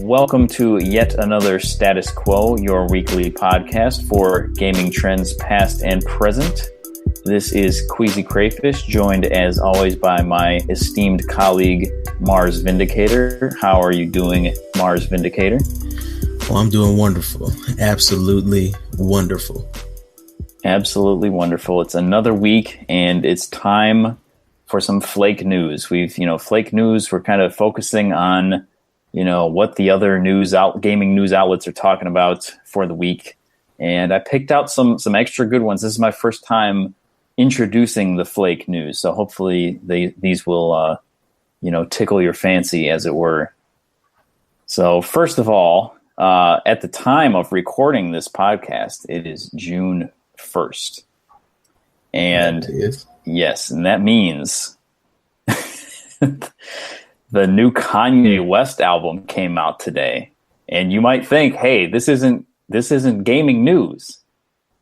welcome to yet another Status Quo, your weekly podcast for gaming trends past and present. This is Queasy Crayfish, joined as always by my esteemed colleague, Mars Vindicator. How are you doing, Mars Vindicator? Well, I'm doing wonderful. Absolutely wonderful. Absolutely wonderful. It's another week, and it's time for some flake news. Flake news, we're kind of focusing on, what the other gaming news outlets are talking about for the week. And I picked out some extra good ones. This is my first time introducing the flake news. So hopefully these will, tickle your fancy, as it were. So first of all, at the time of recording this podcast, it is June 1st. And yes, and that means the new Kanye West album came out today. And you might think, hey, this isn't gaming news.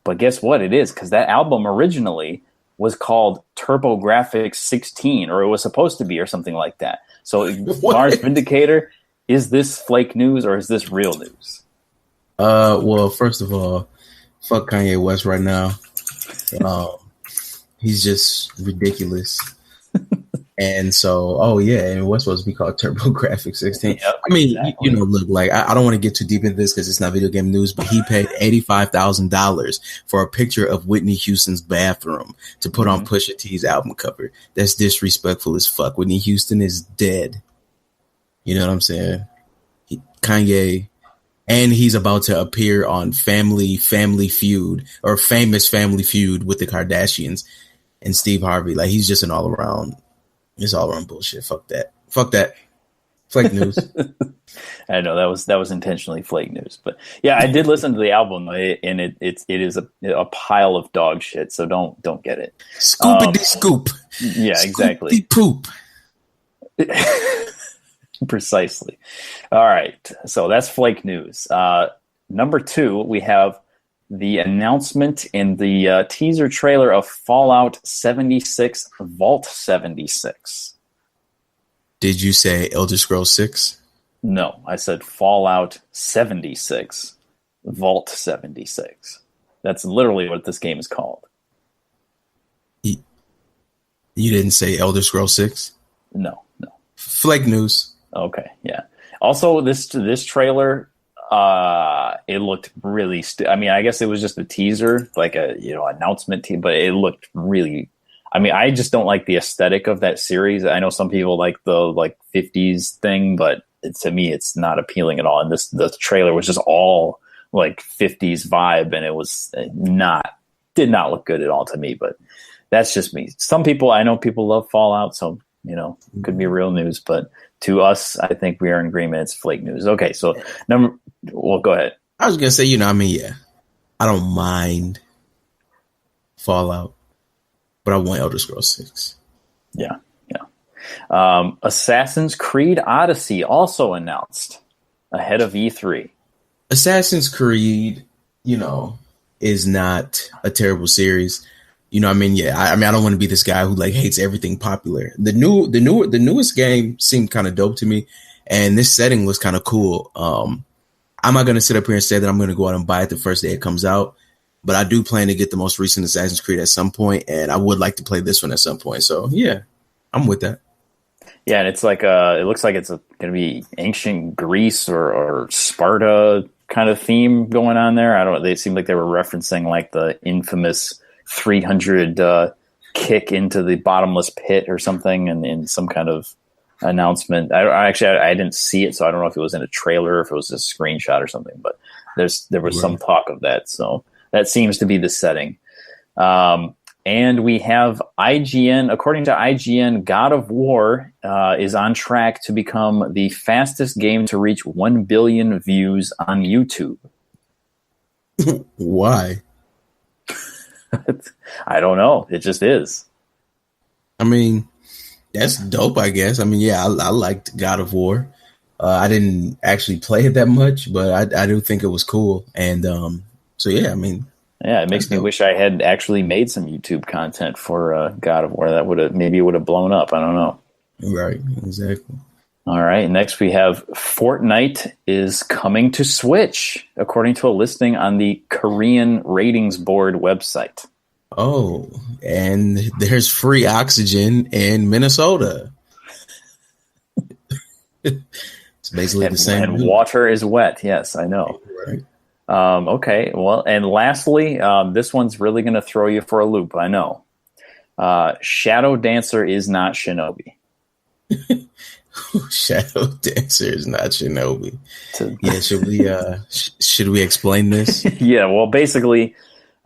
But guess what? It is, because that album originally was called TurboGrafx 16, or it was supposed to be, or something like that. So Mars Vindicator, is this flake news or is this real news? Well, first of all, fuck Kanye West right now. He's just ridiculous. And so, and what's supposed to be called TurboGrafx 16. Yep, I mean, exactly. Look, like, I don't want to get too deep into this because it's not video game news, but he paid $85,000 for a picture of Whitney Houston's bathroom to put on Pusha T's album cover. That's disrespectful as fuck. Whitney Houston is dead. You know what I'm saying? Kanye, and he's about to appear on Family Feud, or Famous Family Feud with the Kardashians and Steve Harvey. Like, he's just it's all around bullshit. Fuck that. Flake news. I know that was intentionally flake news, but yeah, I did listen to the album, and it is a pile of dog shit. So don't get it. Scoopity scoop. Yeah, exactly. Scoopity poop. Precisely. All right. So that's flake news. Number 2, we have the announcement in the teaser trailer of Fallout 76 Vault 76. Did you say Elder Scrolls 6? No, I said Fallout 76 Vault 76. That's literally what this game is called. You didn't say Elder Scrolls 6? No. Flake news. Okay, yeah. Also, this trailer, it looked really. I guess it was just a teaser, like a announcement team, but it looked really. I just don't like the aesthetic of that series. I know some people like the 50s thing, but to me, it's not appealing at all. And the trailer was just all like 50s vibe, and it was did not look good at all to me. But that's just me. I know people love Fallout, so it could be real news, but to us, I think we are in agreement. It's flake news. Okay, so go ahead. I was gonna say, I don't mind Fallout, but I want Elder Scrolls 6. Yeah. Assassin's Creed Odyssey also announced ahead of E3. Assassin's Creed, is not a terrible series. I don't want to be this guy who hates everything popular. The newest game seemed kind of dope to me, and this setting was kind of cool. I'm not going to sit up here and say that I'm going to go out and buy it the first day it comes out, but I do plan to get the most recent Assassin's Creed at some point, and I would like to play this one at some point. So yeah, I'm with that. Yeah, and it's like it looks like it's going to be ancient Greece or Sparta kind of theme going on there. I don't know. They seem like they were referencing like the infamous 300 kick into the bottomless pit or something, and in some kind of announcement. I didn't see it, so I don't know if it was in a trailer or if it was a screenshot or something, but there was some talk of that. So that seems to be the setting. And we have IGN, according to IGN, God of War is on track to become the fastest game to reach 1 billion views on YouTube. Why? I don't know. It just is. That's dope, I guess. I liked God of War. I didn't actually play it that much, but I do think it was cool. And it makes me wish I had actually made some YouTube content for God of War. That would have blown up. I don't know. Right, exactly. All right. Next, we have Fortnite is coming to Switch, according to a listing on the Korean Ratings Board website. Oh, and there's free oxygen in Minnesota. It's basically the same. And water is wet. Yes, I know. Right. Okay. Well, and lastly, this one's really going to throw you for a loop. I know. Shadow Dancer is not Shinobi. Shadow Dancer is not Shinobi. Yeah, should we explain this? Yeah, well, basically,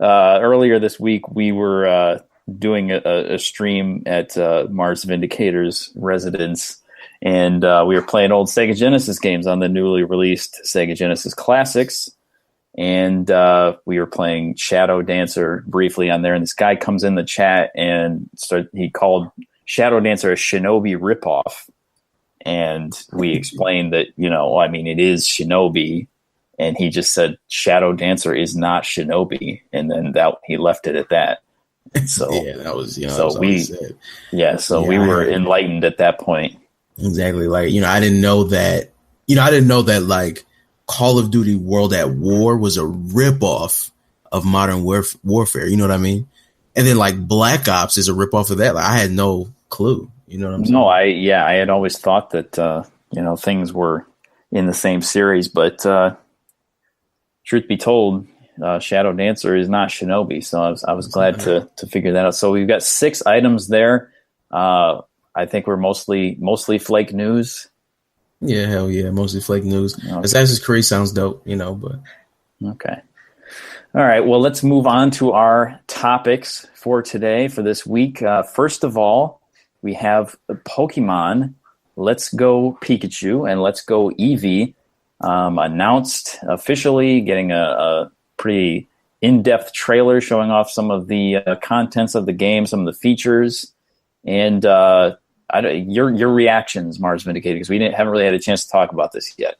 earlier this week we were doing a stream at Mars Vindicator's residence, and we were playing old Sega Genesis games on the newly released Sega Genesis Classics, and we were playing Shadow Dancer briefly on there, and this guy comes in the chat and he called Shadow Dancer a Shinobi ripoff. And we explained that, it is Shinobi. And he just said, Shadow Dancer is not Shinobi. And then he left it at that. So, yeah, that was, we were enlightened at that point. Exactly. Like, I didn't know that, like Call of Duty World at War was a ripoff of Modern Warfare. You know what I mean? And then like Black Ops is a ripoff of that. Like, I had no clue. You know what I'm saying? No, I had always thought that, things were in the same series, but truth be told, Shadow Dancer is not Shinobi. So I was glad to figure that out. So we've got 6 items there. I think we're mostly flake news. Yeah, hell yeah. Mostly flake news. Okay. Assassin's Creed sounds dope, but. Okay. All right. Well, let's move on to our topics for today, for this week. First of all, we have Pokemon Let's Go Pikachu and Let's Go Eevee announced officially, getting a pretty in-depth trailer showing off some of the contents of the game, some of the features, and your reactions, Mars Vindicated, because we haven't really had a chance to talk about this yet.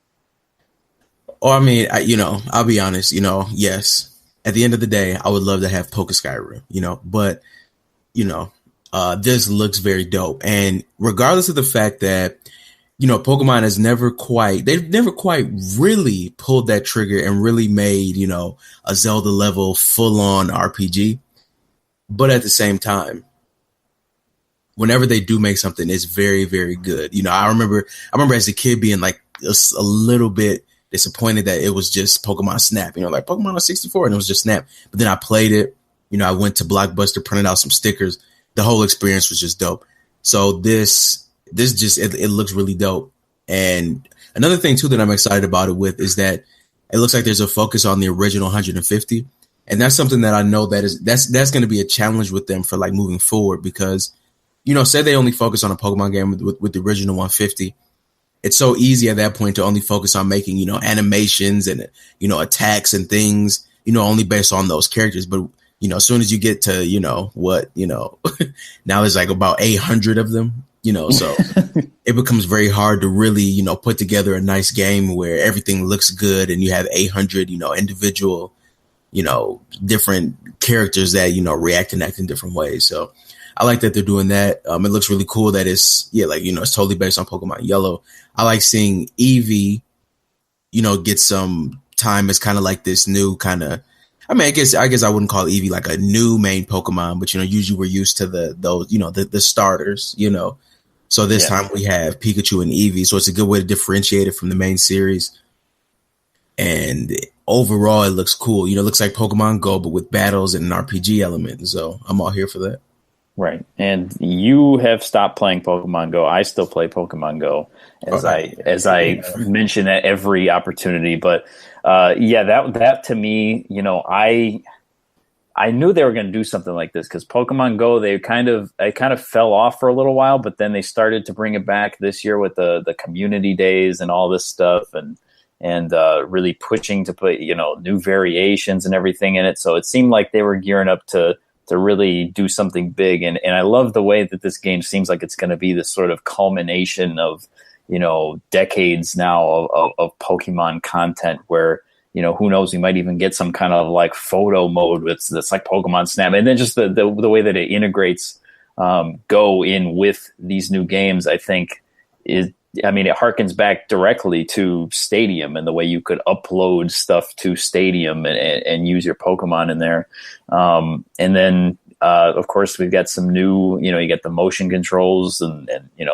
Oh, I mean, I'll be honest, yes. At the end of the day, I would love to have Poke Skyrim, but, this looks very dope. And regardless of the fact that, Pokemon they've never quite really pulled that trigger and really made, a Zelda level full on RPG. But at the same time, whenever they do make something, it's very, very good. I remember as a kid being like a little bit disappointed that it was just Pokemon Snap, like Pokemon on 64 and it was just Snap. But then I played it, I went to Blockbuster, printed out some stickers. The whole experience was just dope. So this just, it looks really dope. And another thing too that I'm excited about it with is that it looks like there's a focus on the original 150. And that's something that I know that's going to be a challenge with them for like moving forward, because, say they only focus on a Pokemon game with the original 150. It's so easy at that point to only focus on making, animations and, attacks and things, only based on those characters. But, as soon as you get to, now there's like about 800 of them, so it becomes very hard to really, put together a nice game where everything looks good and you have 800, individual, different characters that, react and act in different ways. So I like that they're doing that. It looks really cool that it's totally based on Pokemon Yellow. I like seeing Eevee, get some time as kind of like this new kind of, I guess I wouldn't call Eevee like a new main Pokemon, but, usually we're used to the starters, So this time we have Pikachu and Eevee. So it's a good way to differentiate it from the main series. And overall, it looks cool. It looks like Pokemon Go, but with battles and an RPG element. So I'm all here for that. Right. And you have stopped playing Pokemon Go. I still play Pokemon Go as I mention at every opportunity. But that to me, I knew they were going to do something like this, because Pokemon Go, they kind of fell off for a little while, but then they started to bring it back this year with the community days and all this stuff, and really pushing to put new variations and everything in it. So it seemed like they were gearing up to really do something big. And I love the way that this game seems like it's going to be this sort of culmination of, decades now of Pokemon content where, who knows, we might even get some kind of like photo mode that's like Pokemon Snap. And then just the way that it integrates Go in with these new games, I think I mean, it harkens back directly to Stadium and the way you could upload stuff to Stadium and use your Pokemon in there. And then, of course, we've got some new, you get the motion controls and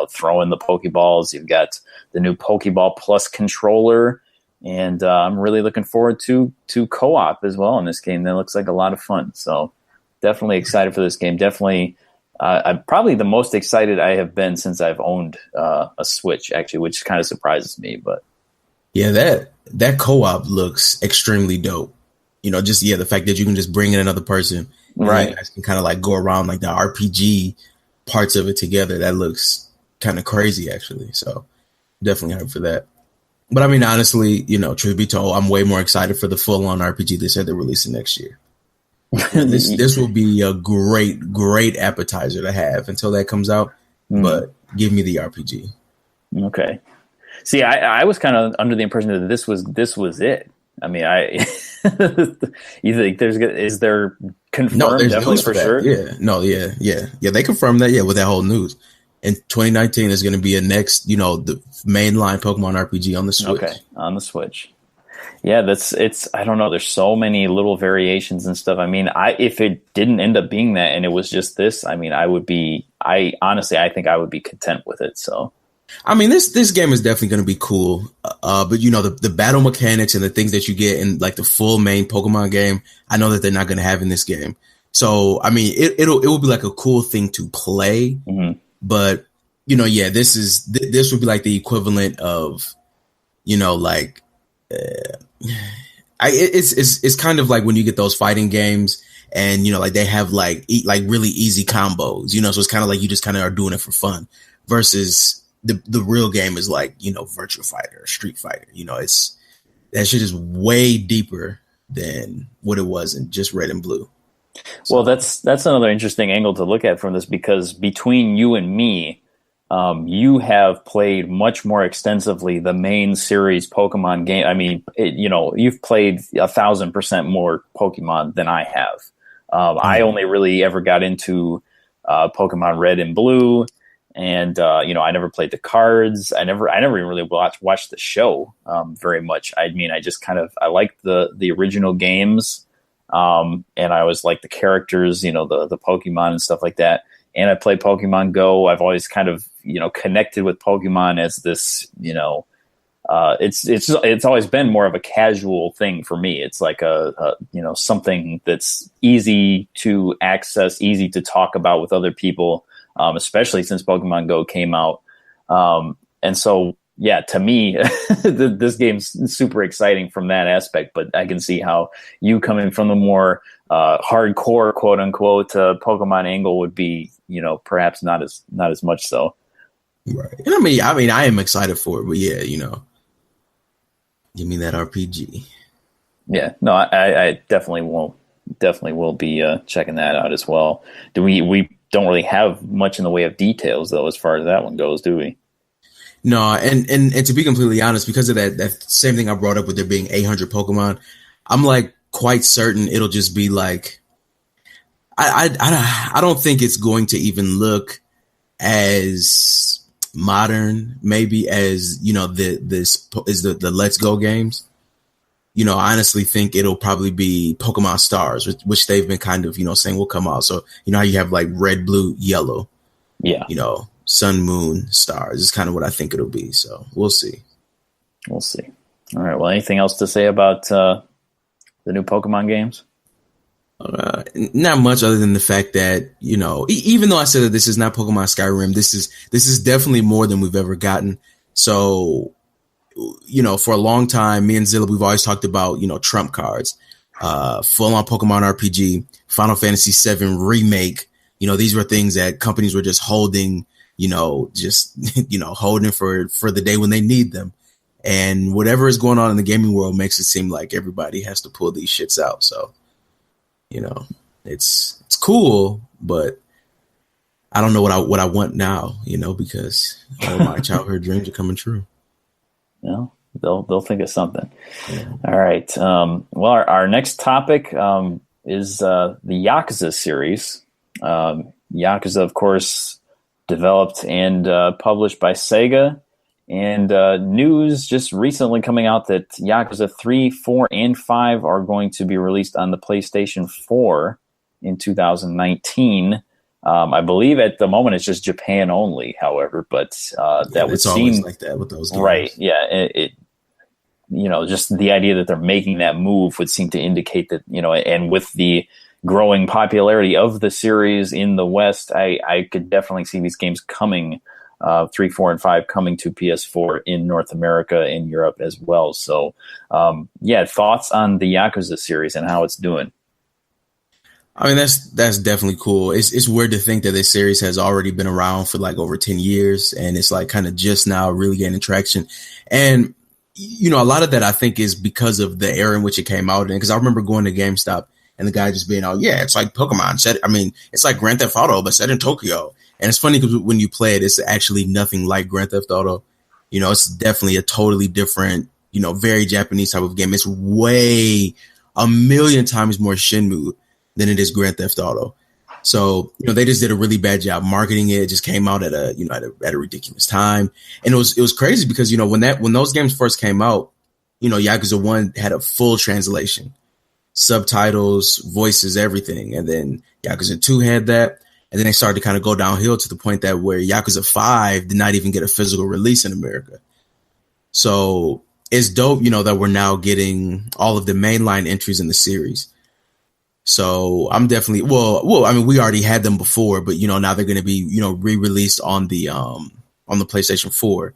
throwing the Pokeballs. You've got the new Pokeball Plus controller. And I'm really looking forward to co-op as well in this game. That looks like a lot of fun. So definitely excited for this game. Definitely. I'm probably the most excited I have been since I've owned a Switch, actually, which kind of surprises me. But yeah, that co-op looks extremely dope. The fact that you can just bring in another person, right? You guys can kind of like go around like the RPG parts of it together. That looks kind of crazy, actually. So definitely hyped for that. But I mean, honestly, truth be told, I'm way more excited for the full-on RPG they said they're releasing next year. This will be a great appetizer to have until that comes out. But give me the RPG. Okay. See, I was kind of under the impression that this was it. I mean, you think is there confirmed? No, there's definitely news for that. sure. Yeah. They confirmed that. Yeah, with that whole news. In 2019 is going to be a next, the mainline Pokemon RPG on the Switch. Okay, on the Switch. Yeah, I don't know. There's so many little variations and stuff. I mean, if it didn't end up being that and it was just this, I mean, I honestly think I would be content with it. So, I mean, this game is definitely going to be cool. But the battle mechanics and the things that you get in like the full main Pokemon game, I know that they're not going to have in this game. So, I mean, it will be like a cool thing to play. Mm-hmm. But, this would be like the equivalent of, it's kind of like when you get those fighting games and, like they have like really easy combos, so it's kind of like you just kind of are doing it for fun versus the real game is like, Virtua Fighter, Street Fighter, that shit is way deeper than what it was in just Red and Blue. So. Well, that's another interesting angle to look at from this because between you and me, you have played much more extensively the main series Pokemon game. I mean, you've played 1,000% more Pokemon than I have. I only really ever got into Pokemon Red and Blue, and I never played the cards. I never even really watched the show very much. I mean, I liked the original games, and I always liked the characters, the Pokemon and stuff like that. And I play Pokemon Go. I've always kind of, connected with Pokemon as this, it's always been more of a casual thing for me. It's like a something that's easy to access, easy to talk about with other people, especially since Pokemon Go came out. And so, yeah, to me, this game's super exciting from that aspect, but I can see how you coming from the more hardcore, quote unquote, Pokemon angle would be, perhaps not as much so. Right. And I mean, I am excited for it, but yeah, give me that RPG. Yeah, no, I definitely will be checking that out as well. We don't really have much in the way of details though, as far as that one goes, do we? No, and to be completely honest, because of that same thing I brought up with there being 800 Pokemon, I'm like quite certain it'll just be like, I don't think it's going to even look as modern, maybe as the Let's Go games. I honestly think it'll probably be Pokemon Stars, which they've been kind of saying will come out. So how you have like red, blue, yellow, yeah, sun, moon, stars is kind of what I think it'll be. So we'll see. All right. Well, anything else to say about the new Pokemon games? Not much other than the fact that, even though I said that this is not Pokemon Skyrim, this is definitely more than we've ever gotten. So, for a long time, me and Zilla, we've always talked about, trump cards, full on Pokemon RPG, Final Fantasy VII remake. These were things that companies were just holding, holding for the day when they need them. And whatever is going on in the gaming world makes it seem like everybody has to pull these shits out. So, it's cool, but I don't know what I want now, because all my childhood dreams are coming true. Well, they'll think of something. Yeah. All right. Well, our next topic is the Yakuza series. Yakuza, of course, developed and published by Sega. And news just recently coming out that Yakuza 3, 4, and 5 are going to be released on the PlayStation 4 in 2019. I believe at the moment it's just Japan only, however, but that would seem always like that with those games. Right. Yeah. It just the idea that they're making that move would seem to indicate that, and with the growing popularity of the series in the West, I could definitely see these games coming, 3, 4, and 5 coming to PS4 in North America and Europe as well. So, thoughts on the Yakuza series and how it's doing? I mean, that's definitely cool. It's weird to think that this series has already been around for like over 10 years and it's like kind of just now really gaining traction. And, a lot of that I think is because of the era in which it came out in. Because I remember going to GameStop and the guy just being, "Oh yeah, it's like Pokemon." It's like Grand Theft Auto, but set in Tokyo. And it's funny because when you play it, it's actually nothing like Grand Theft Auto. It's definitely a totally different, very Japanese type of game. It's way a million times more Shenmue than it is Grand Theft Auto. So, they just did a really bad job marketing it. It just came out at a ridiculous time. And it was crazy because, when those games first came out, Yakuza 1 had a full translation, subtitles, voices, everything. And then Yakuza 2 had that. And then they started to kind of go downhill to the point that where Yakuza 5 did not even get a physical release in America. So it's dope, that we're now getting all of the mainline entries in the series. So I'm definitely, we already had them before, but, now they're going to be, re-released on the PlayStation 4,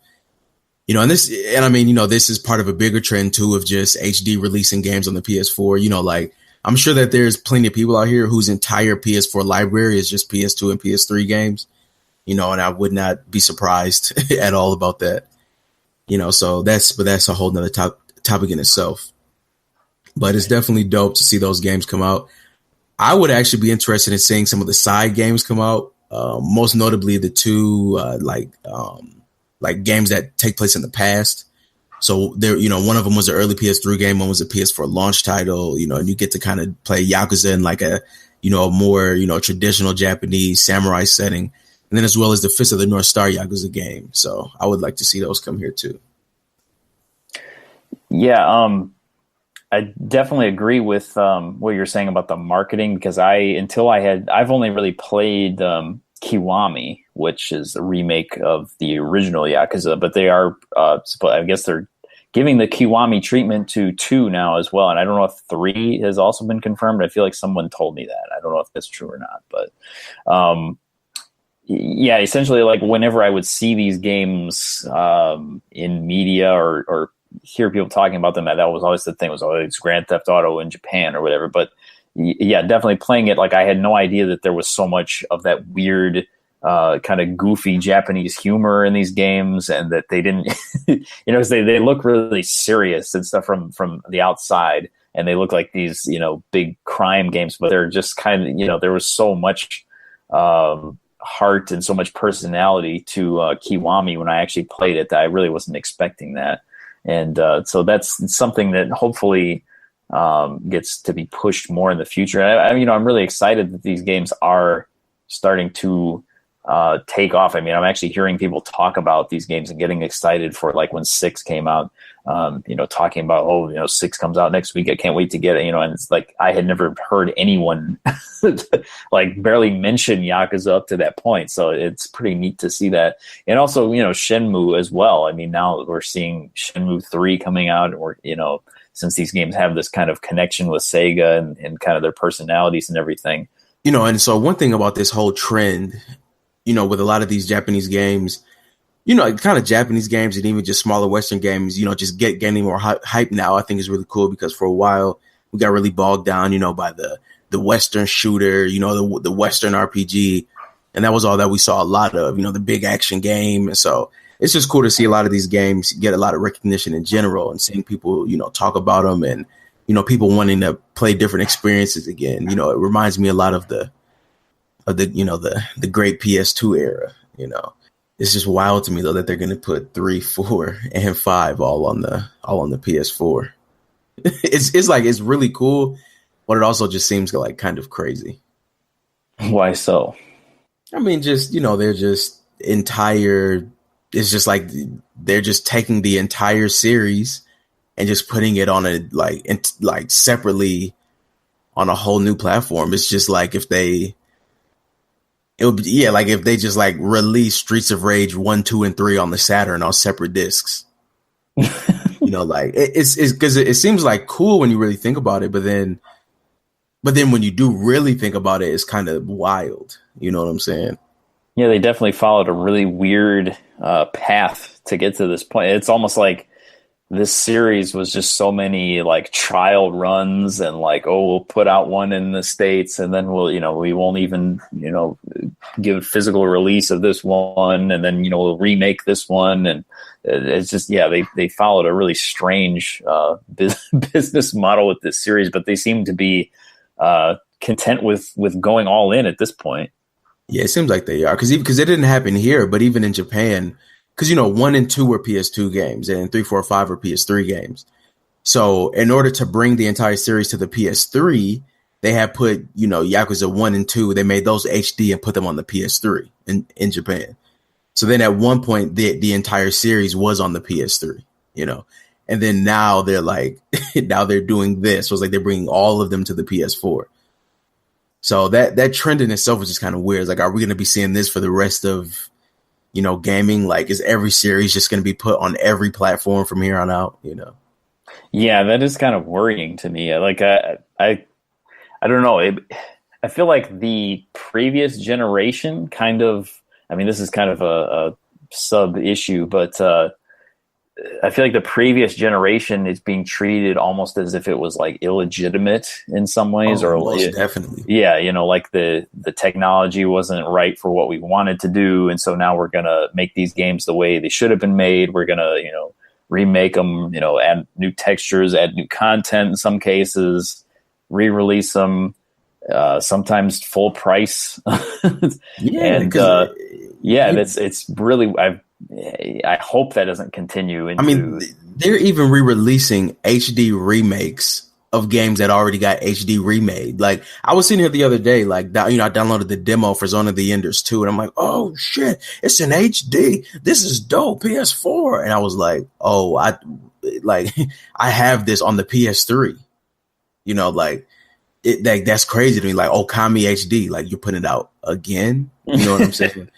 this is part of a bigger trend too, of just HD releasing games on the PS4. I'm sure that there's plenty of people out here whose entire PS4 library is just PS2 and PS3 games, and I would not be surprised at all about that, so that's a whole nother topic in itself. But it's definitely dope to see those games come out. I would actually be interested in seeing some of the side games come out, most notably the two like games that take place in the past. So there, one of them was an early PS3 game, one was a PS4 launch title, and you get to kind of play Yakuza in like a more traditional Japanese samurai setting, and then as well as the Fist of the North Star Yakuza game. So I would like to see those come here too. Yeah, I definitely agree with what you're saying about the marketing, because I've only really played Kiwami, which is a remake of the original Yakuza, but they are, I guess they're giving the Kiwami treatment to 2 now as well. And I don't know if 3 has also been confirmed. I feel like someone told me that. I don't know if that's true or not, but essentially, like whenever I would see these games in media or hear people talking about them, that was always the thing, was always Grand Theft Auto in Japan or whatever. But definitely playing it, like I had no idea that there was so much of that weird kind of goofy Japanese humor in these games, and that they didn't, they look really serious and stuff from the outside, and they look like these, big crime games, but they're just kind of, there was so much heart and so much personality to Kiwami when I actually played it that I really wasn't expecting that. And so that's something that hopefully gets to be pushed more in the future. I'm really excited that these games are starting to take off. I'm actually hearing people talk about these games and getting excited for, like when 6 came out, talking about, 6 comes out next week, I can't wait to get it, and it's like I had never heard anyone like barely mention Yakuza up to that point. So it's pretty neat to see that. And also, Shenmue as well. Now we're seeing Shenmue 3 coming out, or, since these games have this kind of connection with Sega and kind of their personalities and everything. And so one thing about this whole trend, with a lot of these Japanese games, kind of Japanese games and even just smaller Western games, just gaining more hype now, I think is really cool, because for a while we got really bogged down, by the Western shooter, the Western RPG. And that was all that we saw a lot of, the big action game. And so it's just cool to see a lot of these games get a lot of recognition in general, and seeing people, talk about them, and, people wanting to play different experiences again. It reminds me a lot of the great PS2 era. It's just wild to me though that they're going to put 3, 4, and 5 all on the PS4. It's really cool, but it also just seems like kind of crazy. Why so? They're just entire it's just like they're just taking the entire series and just putting it on a like separately on a whole new platform. It's just like if they just like release Streets of Rage 1, 2, and 3 on the Saturn on separate discs. Like it's because it seems like cool when you really think about it, but then when you do really think about it, it's kind of wild. You know what I'm saying? Yeah, they definitely followed a really weird path to get to this point. It's almost like this series was just so many like trial runs and like, oh, we'll put out one in the States and then we won't even, give physical release of this one. And then, we'll remake this one. And it's just, they followed a really strange business model with this series, but they seem to be content with going all in at this point. Yeah, it seems like they are because it didn't happen here, but even in Japan, because 1 and 2 were PS2 games and 3, 4, 5 were PS3 games. So in order to bring the entire series to the PS3, they had put Yakuza 1 and 2. They made those HD and put them on the PS3 in Japan. So then at one point the entire series was on the PS3, and then now they're like now they're doing this. So it's like they're bringing all of them to the PS4. So that trend in itself is just kind of weird. It's like, are we going to be seeing this for the rest of, gaming? Like, is every series just going to be put on every platform from here on out? Yeah, that is kind of worrying to me. Like, I don't know. I feel like the previous generation kind of, I mean, this is kind of a sub issue, but I feel like the previous generation is being treated almost as if it was like illegitimate in some ways, or most definitely. Yeah, like the technology wasn't right for what we wanted to do, and so now we're gonna make these games the way they should have been made. We're gonna remake them, add new textures, add new content in some cases, re-release them, sometimes full price. It's really I hope that doesn't continue into... they're even re-releasing HD remakes of games that already got HD remade. Like, I was sitting here the other day, like, I downloaded the demo for Zone of the Enders 2, and I'm like, oh shit, it's in HD. This is dope, PS4. And I was like, oh, I have this on the PS3. That's crazy to me. Like, Okami HD, like, you're putting it out again. You know what I'm saying?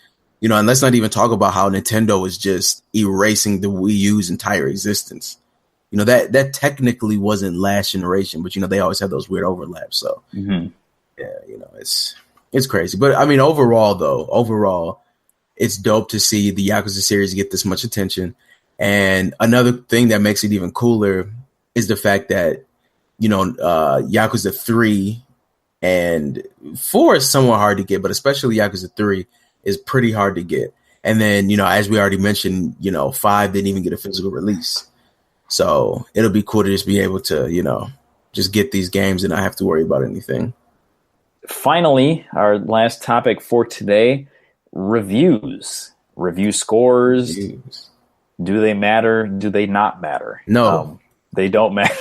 And let's not even talk about how Nintendo is just erasing the Wii U's entire existence. That technically wasn't last generation, but they always have those weird overlaps. So it's crazy. But I mean, overall, it's dope to see the Yakuza series get this much attention. And another thing that makes it even cooler is the fact that Yakuza 3 and 4 is somewhat hard to get, but especially Yakuza 3 is pretty hard to get. And then, as we already mentioned, 5 didn't even get a physical release. So it'll be cool to just be able to, just get these games and not have to worry about anything. Finally, our last topic for today, reviews. Review scores. Reviews. Do they matter? Do they not matter? No. They don't matter.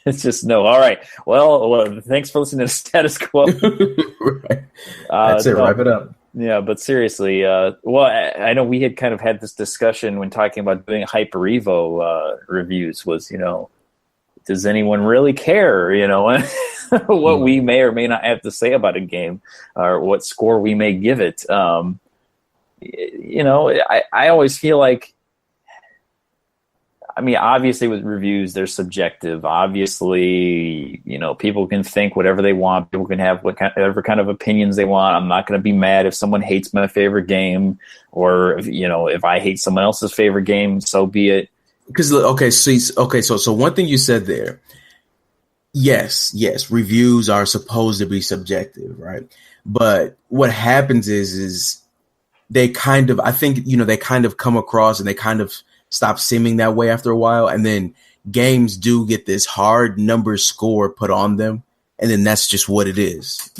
It's just no. All right. Well, thanks for listening to Status Quo. Right. That's it. Wrap it up. Yeah, but seriously, I know we had kind of had this discussion when talking about doing Hyper Evo reviews. Was does anyone really care? What we may or may not have to say about a game, or what score we may give it. I always feel like. I mean, obviously with reviews, they're subjective. Obviously, people can think whatever they want. People can have whatever kind of opinions they want. I'm not going to be mad if someone hates my favorite game, or if I hate someone else's favorite game, so be it. Because so one thing you said there, yes, reviews are supposed to be subjective, right? But what happens is they kind of, I think, they kind of come across and they kind of stop seeming that way after a while, and then games do get this hard number score put on them, and then that's just what it is,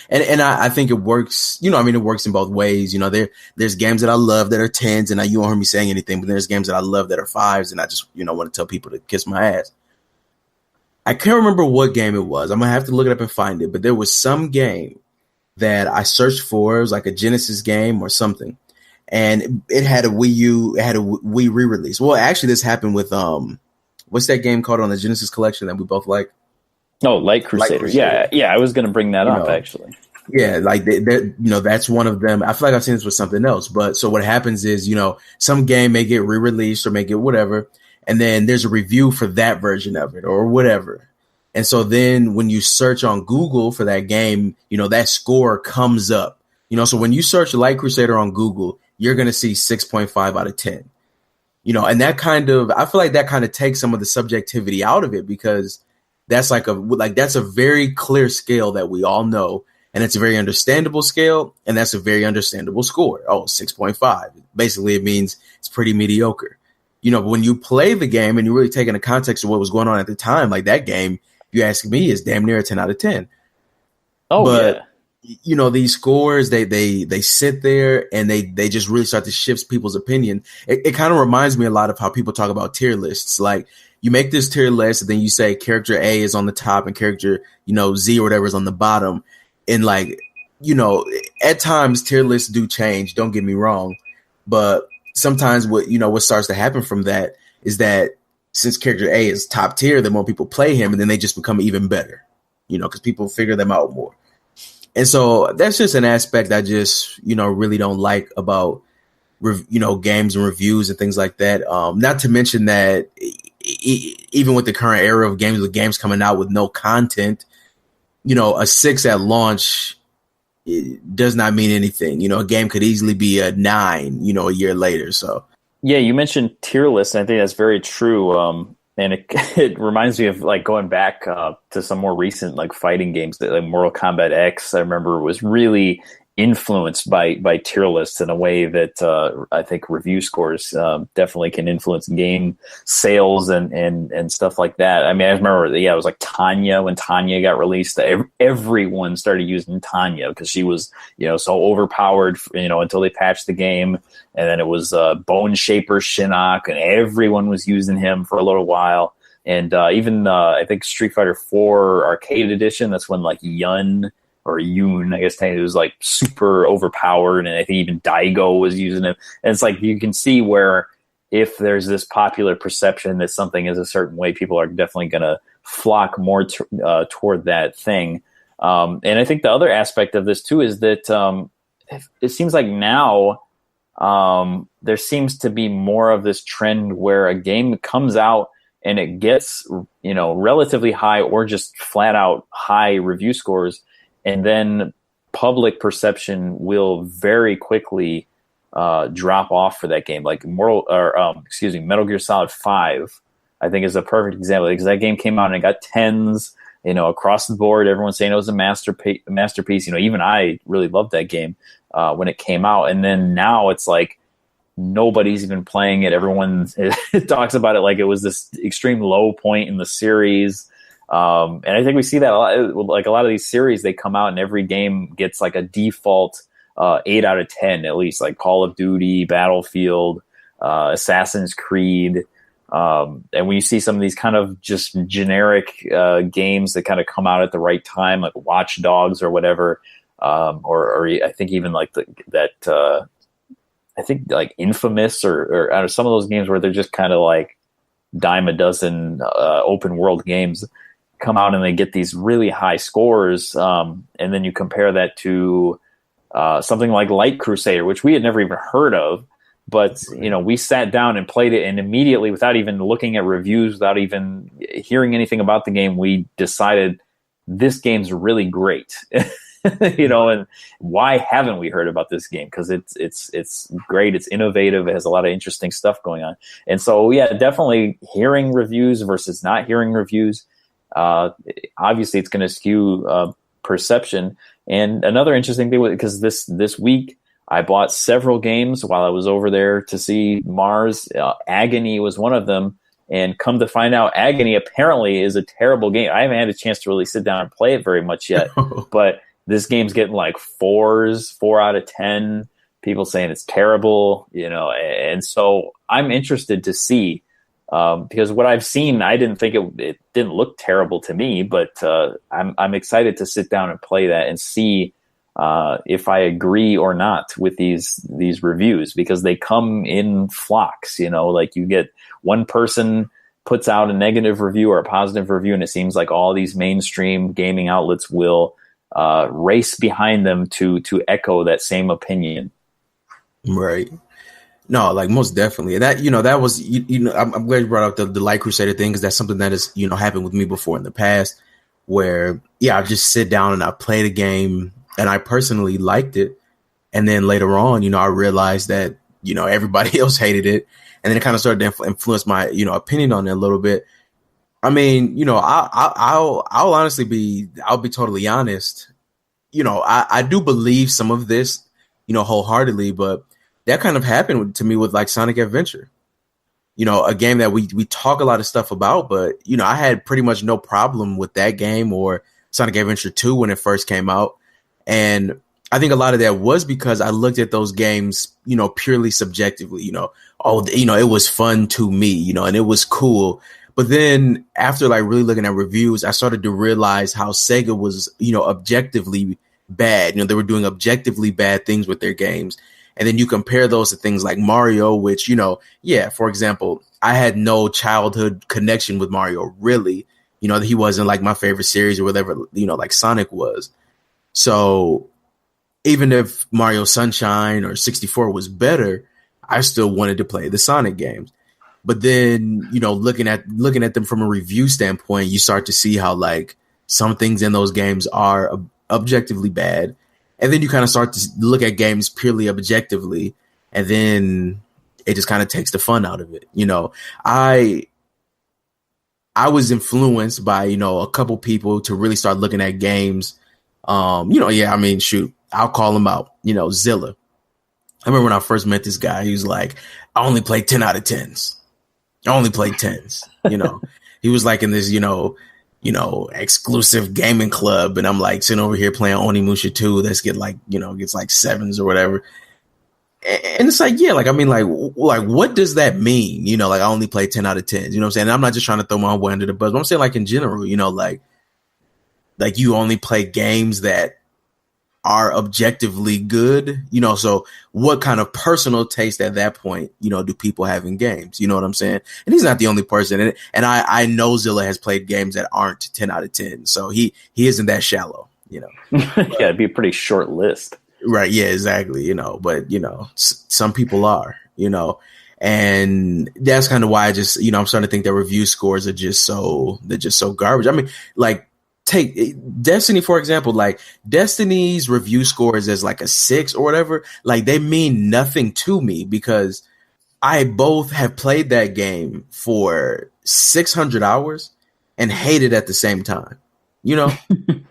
and I think it works, it works in both ways. There's games that I love that are 10s and you won't hear me saying anything, but there's games that I love that are 5s and I just want to tell people to kiss my ass. I can't remember what game it was. I'm gonna have to look it up and find it, but there was some game that I searched for. It was like a Genesis game or something. and it had a Wii U, it had a Wii re-release. Well, actually, this happened with what's that game called on the Genesis Collection that we both like? Oh, Light Crusader. Yeah. I was going to bring that up actually. Yeah, like that's one of them. I feel like I've seen this with something else. But so what happens is, some game may get re-released or may get whatever, and then there's a review for that version of it or whatever. And so then when you search on Google for that game, that score comes up. So when you search Light Crusader on Google, you're going to see 6.5 out of 10. And that I feel like that kind of takes some of the subjectivity out of it, because that's that's a very clear scale that we all know. And it's a very understandable scale, and that's a very understandable score. 6.5. Basically, it means it's pretty mediocre. But when you play the game and you really take into context of what was going on at the time, like that game, if you ask me, is damn near a 10 out of 10. These scores, they sit there and they just really start to shift people's opinion. It kind of reminds me a lot of how people talk about tier lists. Like, you make this tier list, and then you say character A is on the top and character, Z or whatever is on the bottom. And at times tier lists do change. Don't get me wrong, but sometimes what starts to happen from that is that since character A is top tier, the more people play him, and then they just become even better, because people figure them out more. And so that's just an aspect I just really don't like about games and reviews and things like that. Not to mention that even with the current era of games, with games coming out with no content. A 6 at launch does not mean anything. A game could easily be a 9, a year later. So, yeah, you mentioned tier lists, and I think that's very true. And it reminds me of like going back to some more recent like fighting games that like Mortal Kombat X, I remember, was really influenced by tier lists in a way that I think review scores definitely can influence game sales and stuff like that. I mean, I remember, it was like Tanya. When Tanya got released, everyone started using Tanya because she was, so overpowered, until they patched the game. And then it was Bone Shaper Shinnok, and everyone was using him for a little while. And even I think Street Fighter 4 Arcade Edition, that's when like Yun, I guess technically, it was like super overpowered, and I think even Daigo was using it. And it's like you can see where if there's this popular perception that something is a certain way, people are definitely going to flock more toward that thing. And I think the other aspect of this too is that it seems like now there seems to be more of this trend where a game comes out and it gets relatively high or just flat out high review scores. And then public perception will very quickly drop off for that game. Like Metal Gear Solid 5, I think, is a perfect example, because that game came out and it got 10s, across the board. Everyone's saying it was a masterpiece. Even I really loved that game when it came out. And then now it's like nobody's even playing it. Everyone talks about it like it was this extreme low point in the series. And I think we see that a lot. Like a lot of these series, they come out and every game gets like a default 8 out of 10 at least, like Call of Duty, Battlefield, Assassin's Creed. And when you see some of these kind of just generic games that kind of come out at the right time, like Watch Dogs or whatever, or I think even like I think like Infamous or some of those games where they're just kind of like dime a dozen open world games come out and they get these really high scores, and then you compare that to something like Light Crusader, which we had never even heard of, but we sat down and played it, and immediately, without even looking at reviews, without even hearing anything about the game, we decided this game's really great. And why haven't we heard about this game? Because it's great, it's innovative, it has a lot of interesting stuff going on. And so, yeah, definitely hearing reviews versus not hearing reviews. Obviously, it's going to skew perception. And another interesting thing, because this week I bought several games while I was over there to see Mars. Agony was one of them. And come to find out, Agony apparently is a terrible game. I haven't had a chance to really sit down and play it very much yet. But this game's getting like 4s, 4 out of 10. People saying it's terrible, and so I'm interested to see, because what I've seen, I didn't think it didn't look terrible to me, but I'm excited to sit down and play that and see if I agree or not with these reviews, because they come in flocks. Like you get one person puts out a negative review or a positive review, and it seems like all these mainstream gaming outlets will race behind them to echo that same opinion. Right. No, like most definitely. That, that was, I'm glad you brought up the Light Crusader thing, because that's something that has, happened with me before in the past, where, I just sit down and I play the game and I personally liked it. And then later on, I realized that, everybody else hated it. And then it kind of started to influence my, opinion on it a little bit. I mean, I'll honestly I'll be totally honest. I do believe some of this, wholeheartedly, but that kind of happened to me with like Sonic Adventure, a game that we talk a lot of stuff about, but, I had pretty much no problem with that game or Sonic Adventure 2 when it first came out. And I think a lot of that was because I looked at those games, purely subjectively, it was fun to me, and it was cool. But then after like really looking at reviews, I started to realize how Sega was, objectively bad. They were doing objectively bad things with their games. And then you compare those to things like Mario, which, for example, I had no childhood connection with Mario, really. He wasn't like my favorite series or whatever, like Sonic was. So even if Mario Sunshine or 64 was better, I still wanted to play the Sonic games. But then, looking at them from a review standpoint, you start to see how like some things in those games are objectively bad. And then you kind of start to look at games purely objectively, and then it just kind of takes the fun out of it. I was influenced by, a couple people to really start looking at games. I'll call him out, Zilla. I remember when I first met this guy, he was like, I only play 10 out of 10s. I only play 10s, He was like in this, exclusive gaming club, and I'm like sitting over here playing Onimusha 2 that's gets like 7s or whatever. And it's like, yeah, like, I mean, like what does that mean? Like I only play 10 out of 10s, you know what I'm saying? And I'm not just trying to throw my boy under the bus, but I'm saying like in general, like you only play games that are objectively good, so what kind of personal taste at that point, do people have in games? You know what I'm saying? And he's not the only person. And I know Zilla has played games that aren't 10 out of 10. So he isn't that shallow, Yeah, it'd be a pretty short list. Right. Yeah, exactly. But, some people are, and that's kind of why I just, I'm starting to think that review scores are just so garbage. I mean, like, take Destiny, for example, like Destiny's review scores as like a 6 or whatever, like they mean nothing to me because I both have played that game for 600 hours and hate it at the same time,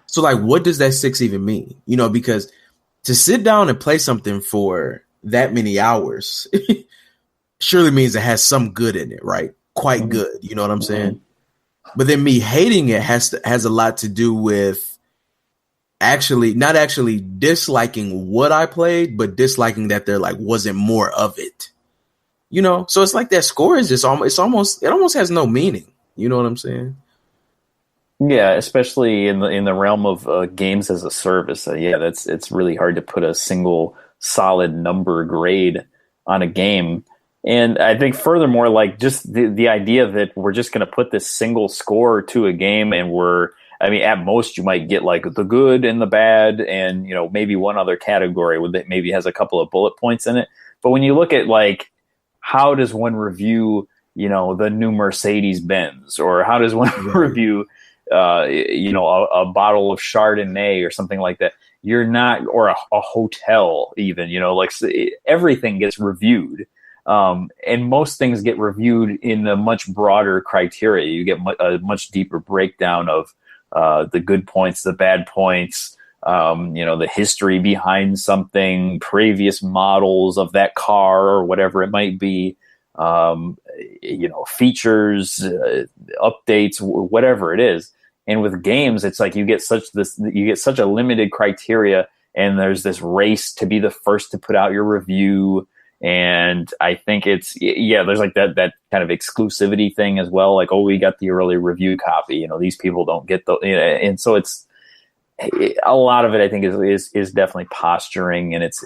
So like, what does that 6 even mean? Because to sit down and play something for that many hours surely means it has some good in it, right? Quite good. You know what I'm saying? But then me hating it has a lot to do with not actually disliking what I played, but disliking that there like wasn't more of it. So it's like that score is just it almost has no meaning. You know what I'm saying? Yeah, especially in the realm of games as a service. It's really hard to put a single solid number grade on a game. And I think furthermore, like just the idea that we're just going to put this single score to a game, and at most you might get like the good and the bad and, maybe one other category that maybe has a couple of bullet points in it. But when you look at like, how does one review, the new Mercedes Benz, or how does one review, a bottle of Chardonnay or something like that? You're not, or a hotel even, like everything gets reviewed. And most things get reviewed in a much broader criteria. You get a much deeper breakdown of the good points, the bad points, the history behind something, previous models of that car or whatever it might be, features, updates, whatever it is. And with games, it's like you get such a limited criteria, and there's this race to be the first to put out your review. And I think there's like that kind of exclusivity thing as well. Like, oh, we got the early review copy. These people don't get and so a lot of it, I think, is definitely posturing, and it's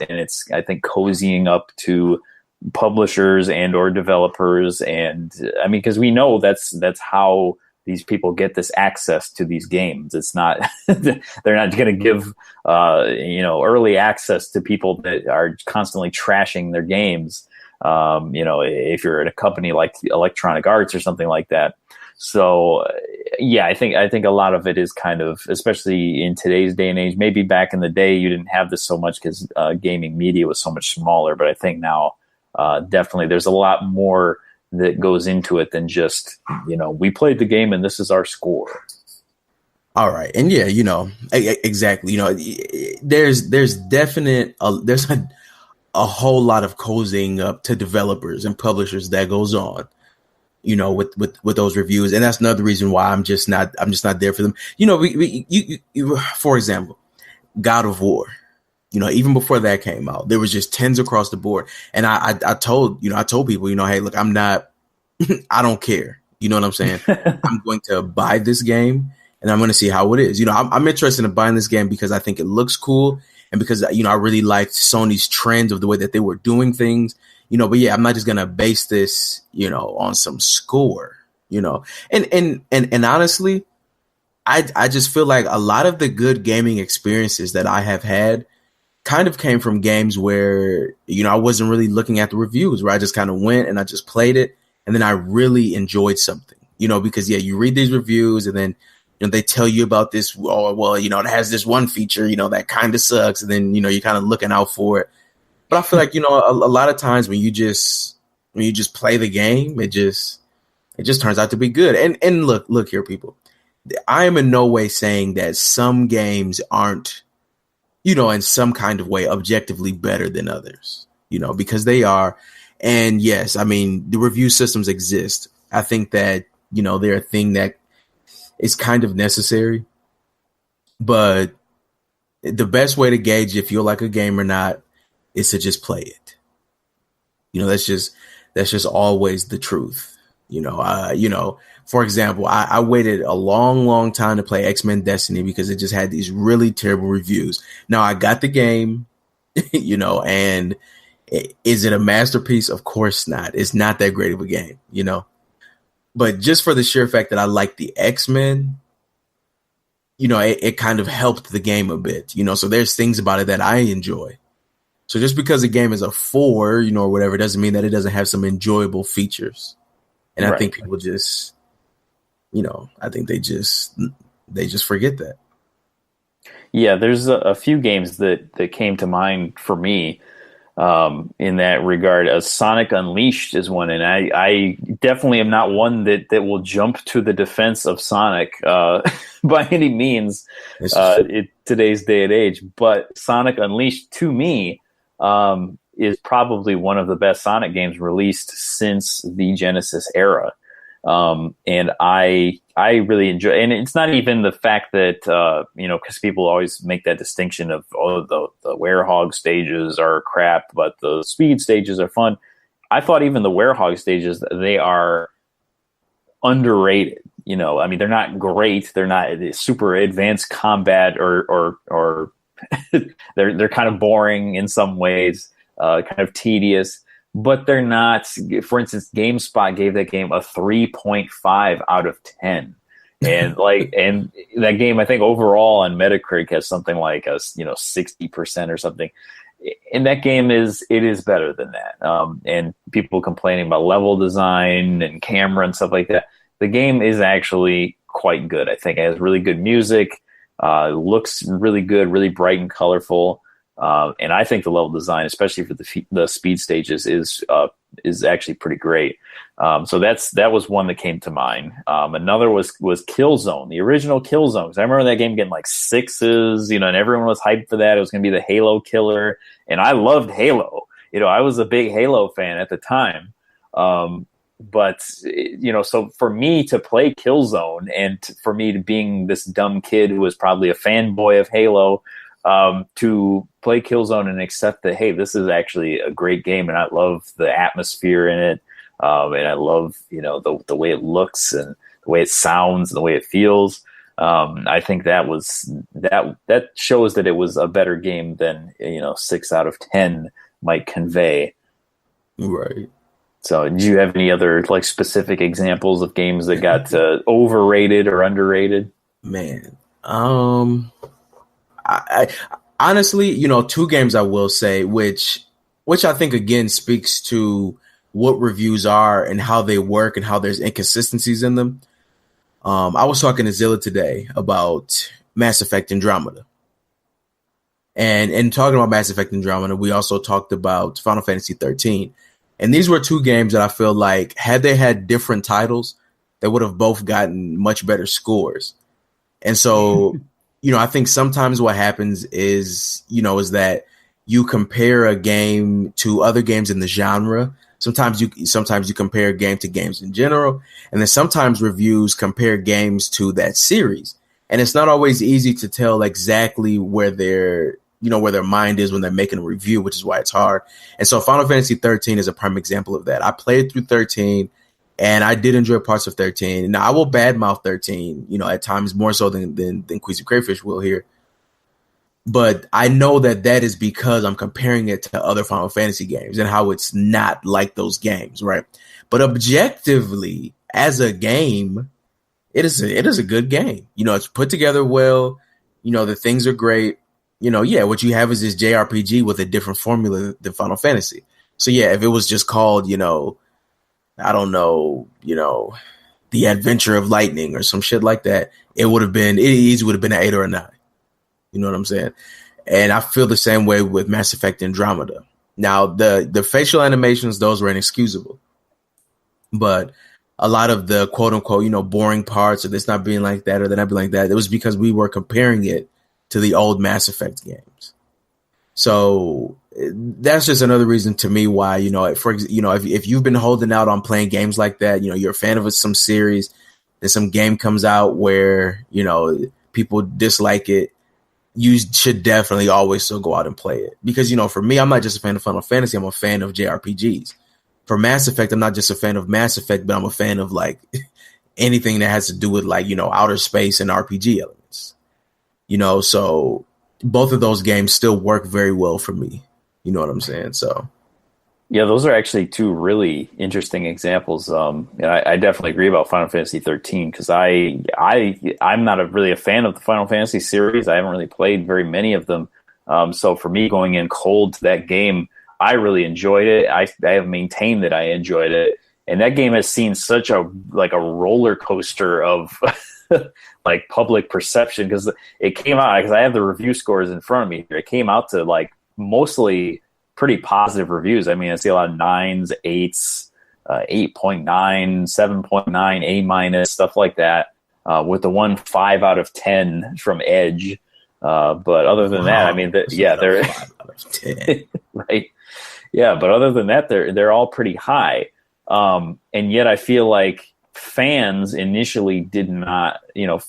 I think cozying up to publishers and or developers, and I mean, because we know that's how these people get this access to these games. It's not they're not going to give early access to people that are constantly trashing their games. If you're at a company like Electronic Arts or something like that. So yeah, I think a lot of it is kind of, especially in today's day and age. Maybe back in the day you didn't have this so much because gaming media was so much smaller. But I think now definitely there's a lot more that goes into it than just we played the game and this is our score. All right, and yeah, exactly. There's definite there's a whole lot of cozying up to developers and publishers that goes on. With those reviews, and that's another reason why I'm just not there for them. For example, God of War. Even before that came out, there was just tens across the board, and I told people, hey, look, I'm not, I don't care. You know what I'm saying? I'm going to buy this game, and I'm going to see how it is. I'm interested in buying this game because I think it looks cool, and because I really liked Sony's trends of the way that they were doing things. But yeah, I'm not just gonna base this, on some score, and honestly, I just feel like a lot of the good gaming experiences that I have had kind of came from games where, I wasn't really looking at the reviews, where I just kind of went and I just played it, and then I really enjoyed something, because yeah, you read these reviews and then they tell you about this, it has this one feature, that kind of sucks, and then you're kind of looking out for it. But I feel like, a lot of times when you just play the game, it just turns out to be good. And look here, people, I am in no way saying that some games aren't, in some kind of way objectively better than others, because they are. And yes, I mean, the review systems exist. I think that, they're a thing that is kind of necessary, but the best way to gauge if you're like a game or not is to just play it. That's just always the truth. For example, I waited a long time to play X-Men Destiny because it just had these really terrible reviews. Now I got the game, and is it a masterpiece? Of course not. It's not that great of a game, but just for the sheer fact that I like the X-Men, it kind of helped the game a bit, so there's things about it that I enjoy. So just because a game is a 4, or whatever, doesn't mean that it doesn't have some enjoyable features. And right. I think people just, I think they just forget that. Yeah, there's a few games that came to mind for me in that regard. Sonic Unleashed is one, and I definitely am not one that will jump to the defense of Sonic by any means in today's day and age. But Sonic Unleashed, to me, is probably one of the best Sonic games released since the Genesis era. And I really enjoy, and it's not even the fact that, because people always make that distinction of, the werehog stages are crap, but the speed stages are fun. I thought even the werehog stages, they are underrated. I mean, they're not great. They're not super advanced combat or they're kind of boring in some ways, kind of tedious, but they're not. For instance, GameSpot gave that game a 3.5 out of 10, and and that game, I think overall on Metacritic has something like 60% or something. And that game is better than that. And people complaining about level design and camera and stuff like that. The game is actually quite good. I think it has really good music. Looks really good, really bright and colorful, and I think the level design, especially for the speed stages, is actually pretty great. So that was one that came to mind. Another was Killzone, the original Killzone. Because I remember that game getting like 6s, and everyone was hyped for that. It was going to be the Halo killer, and I loved Halo. I was a big Halo fan at the time. But, so for me to play Killzone and for me to being this dumb kid who was probably a fanboy of Halo, to play Killzone and accept that, hey, this is actually a great game and I love the atmosphere in it. And I love, the way it looks and the way it sounds and the way it feels. I think that shows that it was a better game than 6 out of 10 might convey. Right. So, do you have any other like specific examples of games that got overrated or underrated? Man, I honestly, two games I will say, which I think again speaks to what reviews are and how they work and how there's inconsistencies in them. I was talking to Zilla today about Mass Effect Andromeda. And in talking about Mass Effect Andromeda, we also talked about Final Fantasy 13. And these were two games that I feel like had they had different titles, they would have both gotten much better scores. And so, I think sometimes what happens is that you compare a game to other games in the genre. Sometimes you compare a game to games in general, and then sometimes reviews compare games to that series. And it's not always easy to tell exactly where their mind is when they're making a review, which is why it's hard. And so Final Fantasy 13 is a prime example of that. I played through 13 and I did enjoy parts of 13. Now I will badmouth 13, at times more so than Queasy Crayfish will here. But I know that is because I'm comparing it to other Final Fantasy games and how it's not like those games, right? But objectively, as a game, it is a good game. It's put together well. The things are great. What you have is this JRPG with a different formula than Final Fantasy. So yeah, if it was just called, I don't know, The Adventure of Lightning or some shit like that, it easily would have been an 8 or a 9. You know what I'm saying? And I feel the same way with Mass Effect Andromeda. Now, the facial animations, those were inexcusable. But a lot of the quote unquote, boring parts of this not being like that or that not being like that, it was because we were comparing it to the old Mass Effect games. So that's just another reason to me why, if you've been holding out on playing games like that, you're a fan of some series, then some game comes out where, people dislike it, you should definitely always still go out and play it. Because, for me, I'm not just a fan of Final Fantasy, I'm a fan of JRPGs. For Mass Effect, I'm not just a fan of Mass Effect, but I'm a fan of anything that has to do with outer space and RPG elements. So both of those games still work very well for me. You know what I'm saying? So yeah, those are actually two really interesting examples. And I definitely agree about Final Fantasy 13 because I'm not really a fan of the Final Fantasy series. I haven't really played very many of them. So for me, going in cold to that game, I really enjoyed it. I have maintained that I enjoyed it, and that game has seen such a roller coaster of public perception because it came out because I have the review scores in front of me. It came out to mostly pretty positive reviews. I mean, I see a lot of 9s, 8s, 8.9, 7.9, A-, stuff like that, with the 5 out of 10 from Edge. But other than that, I mean, they're 5 out of 10. Right. Yeah, but other than that, they're all pretty high. And yet I feel like fans initially did not,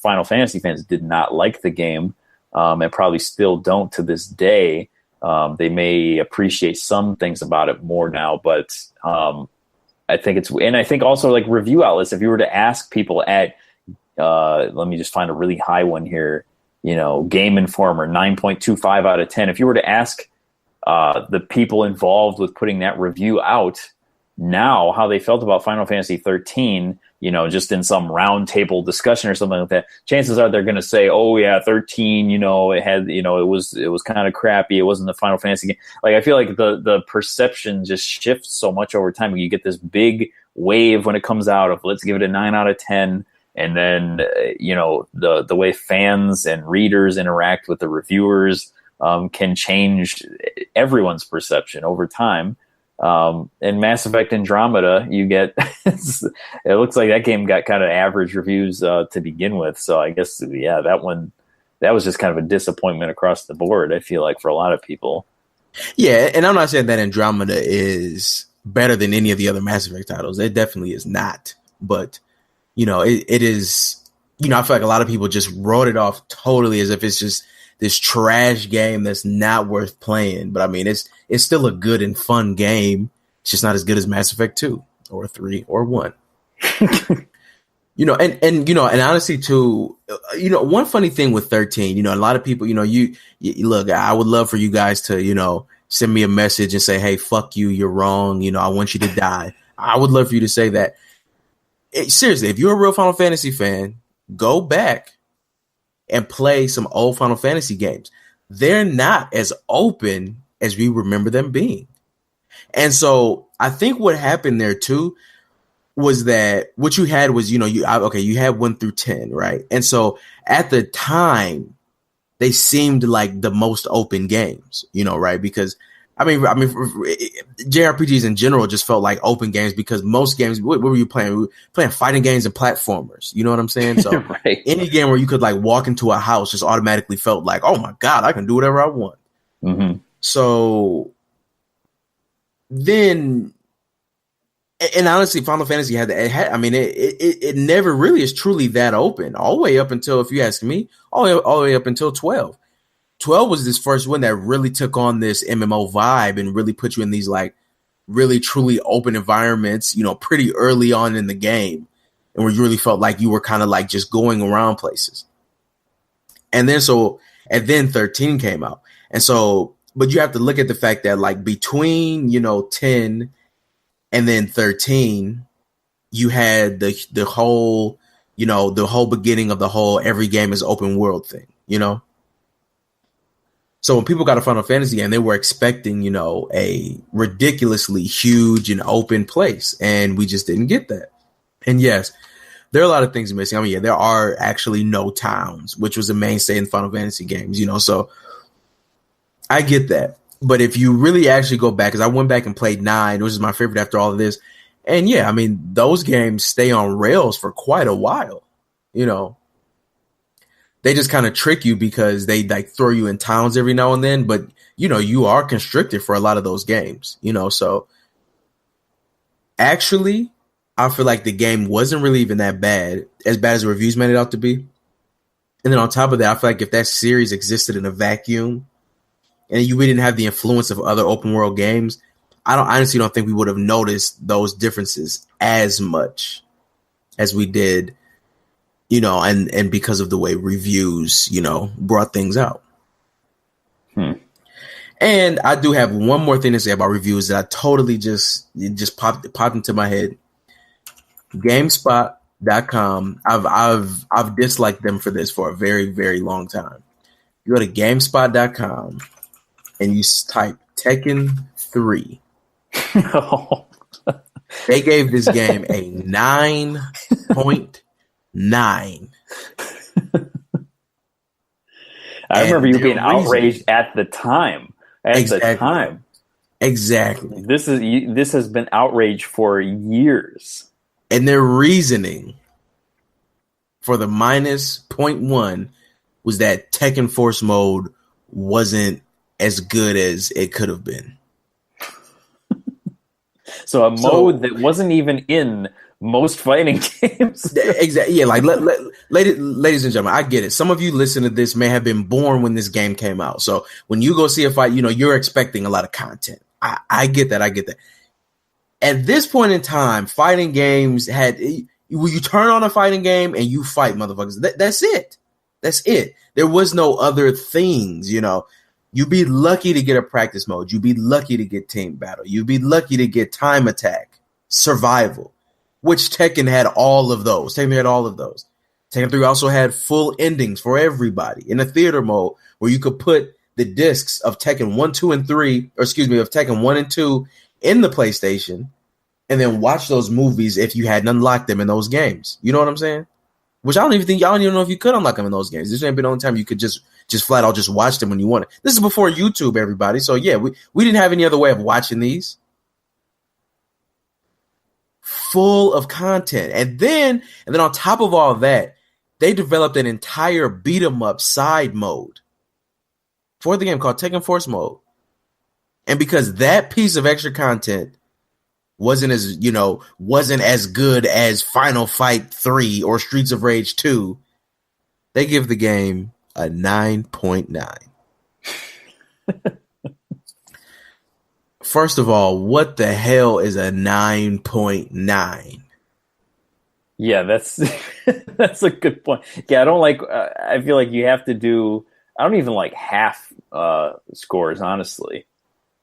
Final Fantasy fans did not like the game, and probably still don't to this day. They may appreciate some things about it more now, but I think also review outlets, if you were to ask people at, let me just find a really high one here, Game Informer, 9.25 out of 10. If you were to ask the people involved with putting that review out now how they felt about Final Fantasy 13, just in some round table discussion or something like that, chances are they're going to say, oh yeah, 13, it had, it was kind of crappy. It wasn't the Final Fantasy game. I feel like the perception just shifts so much over time. You get this big wave when it comes out of let's give it a 9 out of 10. And then, the way fans and readers interact with the reviewers can change everyone's perception over time. In Mass Effect Andromeda, you get it looks like that game got kind of average reviews to begin with. So I guess that was just kind of a disappointment across the board. I feel like for a lot of people. Yeah, and I'm not saying that Andromeda is better than any of the other Mass Effect titles. It definitely is not. But it is. I feel like a lot of people just wrote it off totally as if it's just this trash game that's not worth playing. But I mean, it's still a good and fun game. It's just not as good as Mass Effect 2 or 3 or 1. And honestly too, one funny thing with 13, a lot of people, you look, I would love for you guys to, send me a message and say, hey, fuck you, you're wrong. I want you to die. I would love for you to say that. Seriously, if you're a real Final Fantasy fan, go back and play some old Final Fantasy games. They're not as open as we remember them being. And so I think what happened there too was that what you had was, you had 1 through 10, right? And so at the time, they seemed like the most open games, right? Because I mean, JRPGs in general just felt like open games because most games, what were you playing? We were playing fighting games and platformers. You know what I'm saying? So right. Any game where you could like walk into a house just automatically felt like, oh my God, I can do whatever I want. Mm-hmm. So then, and honestly, Final Fantasy had that. It never really is truly that open. All the way up until, if you ask me, all the way up until 12. 12 was this first one that really took on this MMO vibe and really put you in these like really truly open environments, pretty early on in the game, and where you really felt like you were kind of like just going around places. And then 13 came out. And so, but you have to look at the fact that like between, 10 and then 13, you had the whole, the whole beginning of the whole every game is open world thing, So when people got a Final Fantasy game, they were expecting, a ridiculously huge and open place, and we just didn't get that. And yes, there are a lot of things missing. There are actually no towns, which was a mainstay in Final Fantasy games, so I get that. But if you really actually go back, because I went back and played 9, which is my favorite after all of this, and yeah, those games stay on rails for quite a while, They just kind of trick you because they like throw you in towns every now and then, but you are constricted for a lot of those games, so actually I feel like the game wasn't really even that bad as the reviews made it out to be. And then on top of that, I feel like if that series existed in a vacuum and we didn't have the influence of other open world games, I honestly don't think we would have noticed those differences as much as we did, and because of the way reviews, brought things out. And I do have one more thing to say about reviews that I totally just popped into my head. GameSpot.com. I've disliked them for this for a very, very long time. You go to GameSpot.com and you type Tekken 3. They gave this game a 9.9. I remember you being outraged at the time. Exactly. This has been outrage for years. And their reasoning for the minus 0.1 was that Tekken Force mode wasn't as good as it could have been. So a mode that wasn't even in most fighting games. Exactly. Yeah, like ladies and gentlemen, I get it. Some of you listen to this may have been born when this game came out. So when you go see a fight, you're expecting a lot of content. I get that. At this point in time, fighting games you turn on a fighting game and you fight motherfuckers. That's it. There was no other things, You'd be lucky to get a practice mode. You'd be lucky to get team battle. You'd be lucky to get time attack, survival, which Tekken had all of those. Tekken 3 also had full endings for everybody in a theater mode where you could put the discs of Tekken 1, 2, and 3, of Tekken 1 and 2 in the PlayStation and then watch those movies if you hadn't unlocked them in those games. You know what I'm saying? Which I don't even know if you could unlock them in those games. This ain't been the only time you could just flat out just watch them when you want it. This is before YouTube, everybody. So yeah, we didn't have any other way of watching these. Full of content. And then on top of all that, they developed an entire beat 'em up side mode for the game called Tekken Force Mode. And because that piece of extra content wasn't as good as Final Fight 3 or Streets of Rage 2, they give the game a 9.9. First of all, what the hell is a 9.9? Yeah, that's that's a good point. Yeah, I don't like. I feel like you have to do. I don't even like half scores, honestly,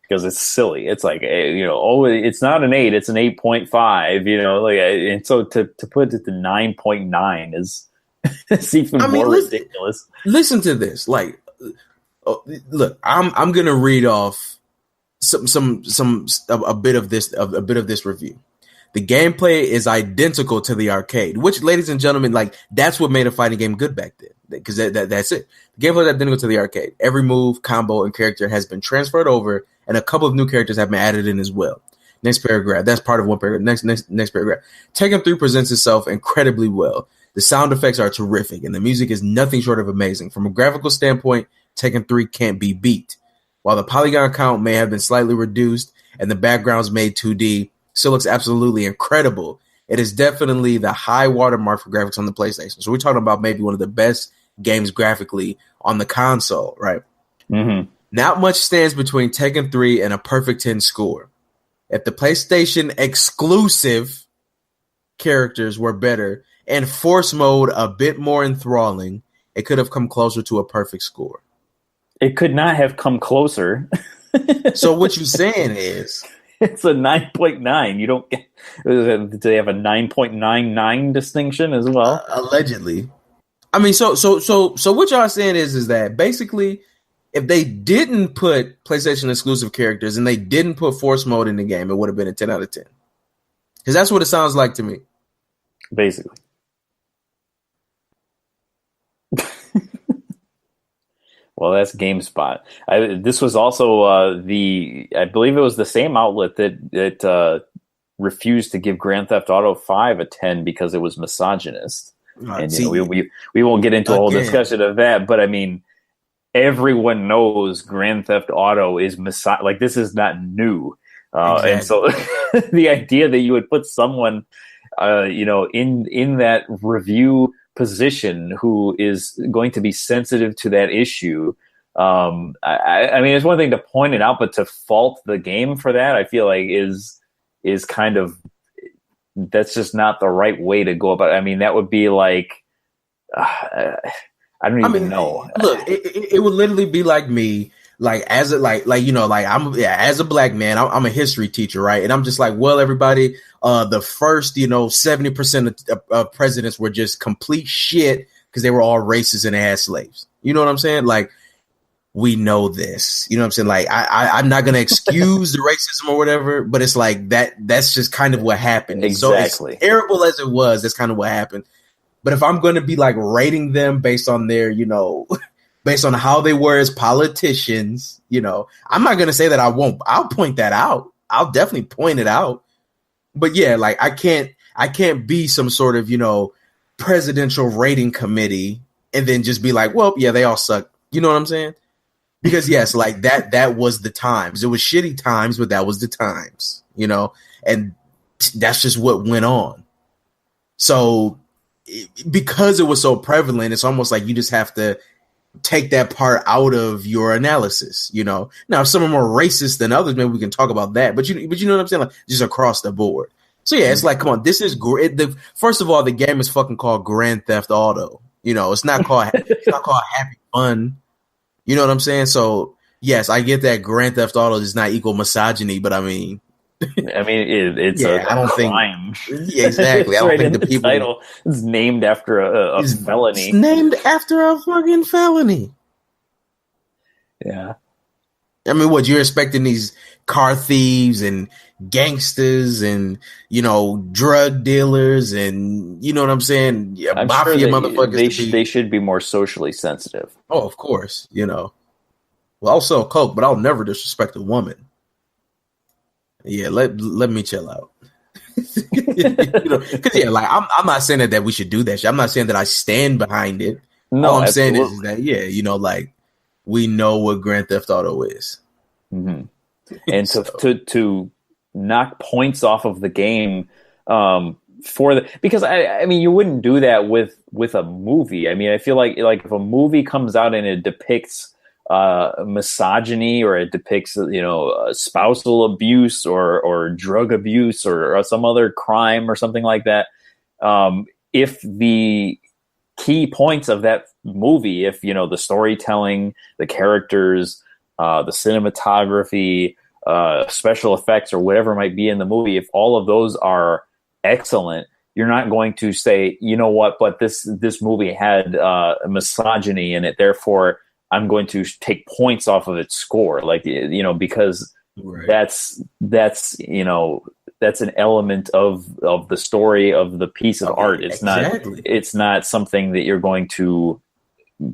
because it's silly. It's like oh, it's not an 8; it's an 8.5. Like, and so to put it to 9.9 is it's even I mean, more ridiculous. listen to this. Like, look, I'm gonna read off a bit of this review. The gameplay is identical to the arcade, which, ladies and gentlemen, like that's what made a fighting game good back then. Because that's it. The gameplay is identical to the arcade. Every move, combo, and character has been transferred over, and a couple of new characters have been added in as well. Next paragraph. That's part of one paragraph. Next paragraph. Tekken 3 presents itself incredibly well. The sound effects are terrific, and the music is nothing short of amazing. From a graphical standpoint, Tekken 3 can't be beat. While the polygon count may have been slightly reduced and the backgrounds made 2D, still looks absolutely incredible. It is definitely the high watermark for graphics on the PlayStation. So we're talking about maybe one of the best games graphically on the console, right? Mm-hmm. Not much stands between Tekken 3 and a perfect 10 score. If the PlayStation exclusive characters were better and Force Mode a bit more enthralling, it could have come closer to a perfect score. It could not have come closer. So what you're saying is it's a 9.9. You don't get. Do they have a 9.99 distinction as well? Allegedly. I mean, so what y'all saying is that basically, if they didn't put PlayStation exclusive characters and they didn't put Force Mode in the game, it would have been a 10 out of 10. Because that's what it sounds like to me. Basically. Well, that's GameSpot. This was also I believe it was the same outlet that refused to give Grand Theft Auto 5 a 10 because it was misogynist. And we won't get into a whole discussion of that, but I mean, everyone knows Grand Theft Auto is like this is not new, exactly. And so the idea that you would put someone, in that review position who is going to be sensitive to that issue. I mean, it's one thing to point it out, but to fault the game for that, I feel like is kind of, that's just not the right way to go about it. I mean, that would be like, I don't even know. Look, it would literally be like me, like as a as a black man, I'm a history teacher, right? And I'm just like, well, everybody, the first 70% of presidents were just complete shit because they were all racist and they had slaves. You know what I'm saying? Like, we know this. You know what I'm saying? Like, I'm not gonna excuse the racism or whatever, but it's like that's just kind of what happened. Exactly. So as terrible as it was, that's kind of what happened. But if I'm going to be like rating them based on their, based on how they were as politicians, I'm not going to say that I won't. I'll point that out. I'll definitely point it out. But yeah, like I can't be some sort of, presidential rating committee and then just be like, well, yeah, they all suck. You know what I'm saying? Because yes, like that was the times. It was shitty times, but that was the times, and that's just what went on. So because it was so prevalent, it's almost like you just have to take that part out of your analysis. Now, if some are more racist than others, maybe we can talk about that. But you know what I'm saying? Like just across the board. So yeah, it's like, come on, this is great. First of all, the game is fucking called Grand Theft Auto. It's not called Happy Fun. You know what I'm saying? So yes, I get that Grand Theft Auto does not equal misogyny, but I mean, it's I don't crime. Yeah, exactly. I don't right think the people title is named after a felony. It's named after a fucking felony. Yeah. I mean, what, you're expecting these car thieves and gangsters and drug dealers and you know what I'm saying? Yeah, I'm mafia sure motherfuckers. They should be more socially sensitive. Oh, of course. Well, I'll sell coke, but I'll never disrespect a woman. Yeah, let me chill out. Because like I'm not saying that we should do that shit. I'm not saying that I stand behind it. No, all I'm absolutely. saying is that like we know what Grand Theft Auto is, and to knock points off of the game because I mean you wouldn't do that with a movie. I mean I feel like if a movie comes out and it depicts misogyny or it depicts spousal abuse or drug abuse or some other crime or something like that, if the key points of that movie, if the storytelling, the characters, the cinematography, special effects, or whatever might be in the movie, if all of those are excellent, you're not going to say, you know what, but this movie had misogyny in it, therefore I'm going to take points off of its score, because Right. that's an element of the story of the piece of art. It's exactly. it's not something that you're going to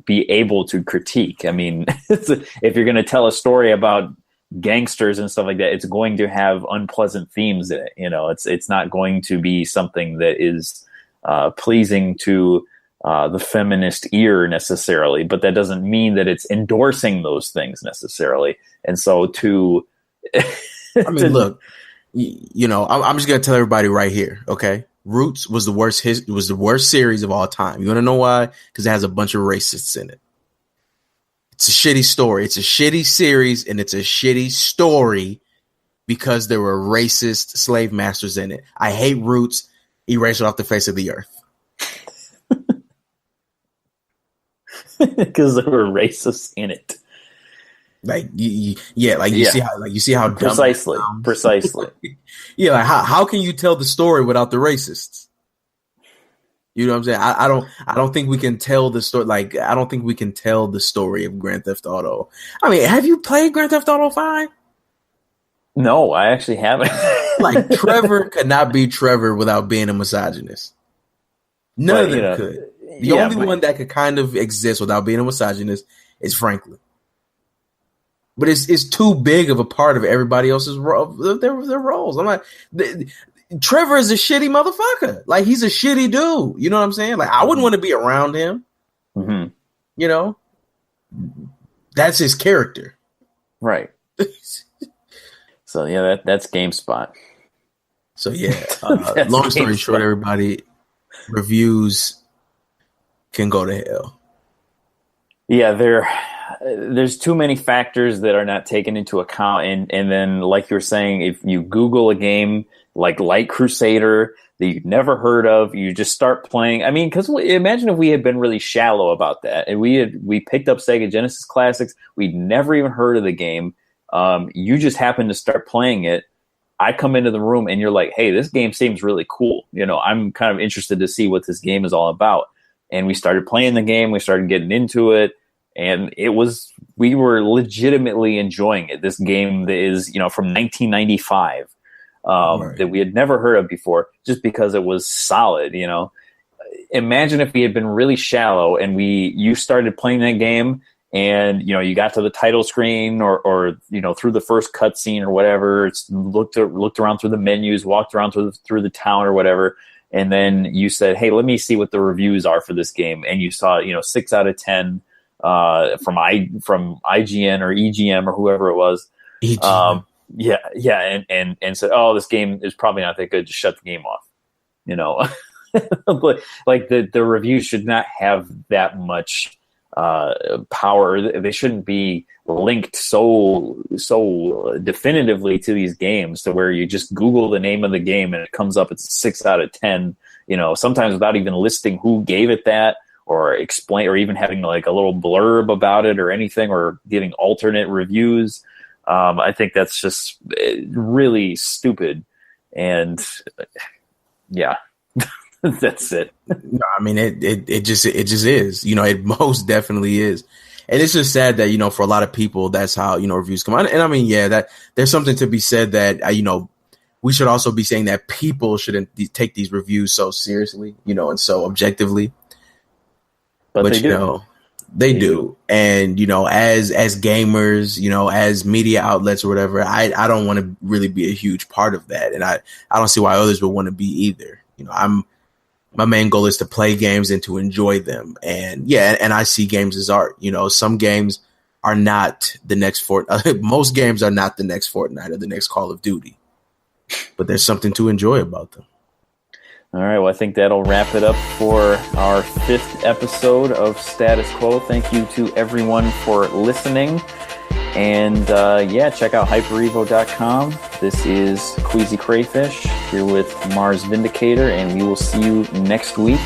be able to critique. I mean, if you're going to tell a story about gangsters and stuff like that, it's going to have unpleasant themes in it. It's not going to be something that is pleasing to the feminist ear necessarily, but that doesn't mean that it's endorsing those things necessarily. And so I mean, look, I'm just gonna tell everybody right here, okay? Roots was the worst series of all time. You want to know why? Because it has a bunch of racists in it. It's a shitty story. It's a shitty series, and it's a shitty story because there were racist slave masters in it. I hate Roots. Erase it off the face of the earth. Because there were racists in it. You see how precisely. Yeah, like how can you tell the story without the racists? You know what I'm saying? I don't think we can tell the story. Like, I don't think we can tell the story of Grand Theft Auto. I mean, have you played Grand Theft Auto 5? No, I actually haven't. Like, Trevor could not be Trevor without being a misogynist. None of them could. The only one that could kind of exist without being a misogynist is Franklin. But it's too big of a part of everybody else's their roles. I'm like, Trevor is a shitty motherfucker. Like, he's a shitty dude. You know what I'm saying? Like, I wouldn't want to be around him. Mm-hmm. That's his character. Right. So, yeah, that's GameSpot. So, yeah. Long story short, everybody, reviews can go to hell. Yeah, there's too many factors that are not taken into account, and then, like you were saying, if you Google a game like Light Crusader that you've never heard of, you just start playing. I mean, because imagine if we had been really shallow about that, and we picked up Sega Genesis classics, we'd never even heard of the game. You just happen to start playing it. I come into the room, and you're like, "Hey, this game seems really cool. I'm kind of interested to see what this game is all about." And we started playing the game. We started getting into it. And we were legitimately enjoying it. This game that is, from 1995, right, that we had never heard of before, just because it was solid. Imagine if we had been really shallow and you started playing that game, and you got to the title screen or through the first cutscene or whatever. It's looked around through the menus, walked around through the town or whatever. And then you said, "Hey, let me see what the reviews are for this game." And you saw, 6 out of 10 from IGN or EGM or whoever it was. And said, "Oh, this game is probably not that good. Just shut the game off." But like the reviews should not have that much power. They shouldn't be linked so definitively to these games to where you just Google the name of the game and it comes up. It's 6 out of 10. Sometimes without even listing who gave it that, or explain, or even having like a little blurb about it or anything, or giving alternate reviews. I think that's just really stupid. And yeah. That's it. No, I mean, it just is. It most definitely is, and it's just sad that for a lot of people that's how reviews come out. And I mean, yeah, that there's something to be said that we should also be saying that people shouldn't take these reviews so seriously, and so objectively. But they do, and as gamers, as media outlets or whatever, I don't want to really be a huge part of that, and I don't see why others would want to be either. My main goal is to play games and to enjoy them. And I see games as art. Some games are not the next Fortnite. Most games are not the next Fortnite or the next Call of Duty. But there's something to enjoy about them. All right. Well, I think that'll wrap it up for our 5th episode of Status Quo. Thank you to everyone for listening. And check out hyperevo.com. This is Queasy Crayfish. here with Mars Vindicator, and we will see you next week,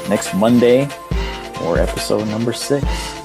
next Monday, for episode number 6.